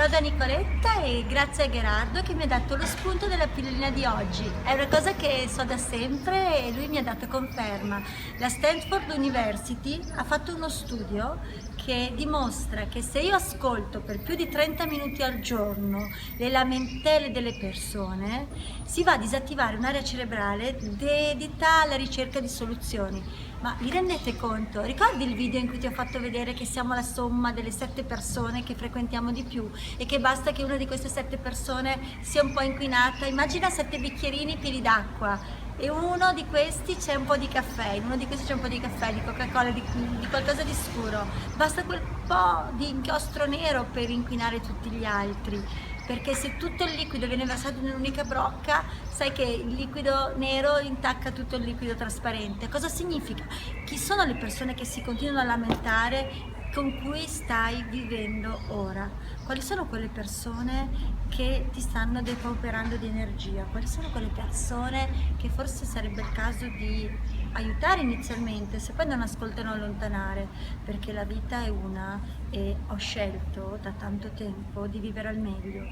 Ciao da Nicoletta e grazie a Gerardo che mi ha dato lo spunto della pillolina di oggi. È una cosa che so da sempre e lui mi ha dato conferma. La Stanford University ha fatto uno studio che dimostra che se io ascolto per più di 30 minuti al giorno le lamentele delle persone, si va a disattivare un'area cerebrale dedita alla ricerca di soluzioni. Ma vi rendete conto? Ricordi il video in cui ti ho fatto vedere che siamo la somma delle 7 persone che frequentiamo di più e che basta che una di queste 7 persone sia un po' inquinata? Immagina 7 bicchierini pieni d'acqua e uno di questi c'è un po' di caffè, in uno di questi c'è un po' di caffè, di Coca-Cola, di qualcosa di scuro. Basta quel po' di inchiostro nero per inquinare tutti gli altri. Perché se tutto il liquido viene versato in un'unica brocca, sai che il liquido nero intacca tutto il liquido trasparente. Cosa significa? Chi sono le persone che si continuano a lamentare con cui stai vivendo ora? Quali sono quelle persone che ti stanno depauperando di energia? Quali sono quelle persone che forse sarebbe il caso di aiutare inizialmente, se poi non ascoltano allontanare, perché la vita è una e ho scelto da tanto tempo di vivere al meglio,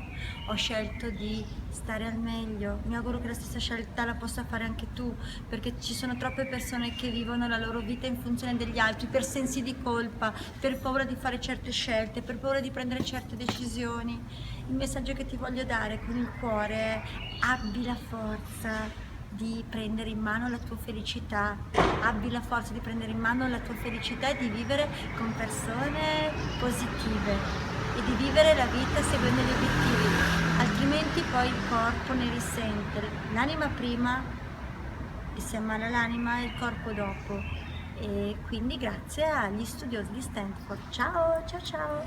ho scelto di stare al meglio, mi auguro che la stessa scelta la possa fare anche tu, perché ci sono troppe persone che vivono la loro vita in funzione degli altri, per sensi di colpa, per paura di fare certe scelte, per paura di prendere certe decisioni. Il messaggio che ti voglio dare con il cuore è: abbi la forza di prendere in mano la tua felicità, abbi la forza di prendere in mano la tua felicità e di vivere con persone positive e di vivere la vita seguendo gli obiettivi, altrimenti poi il corpo ne risente, l'anima prima e si ammala l'anima e il corpo dopo. E quindi grazie agli studiosi di Stanford. Ciao, ciao, ciao!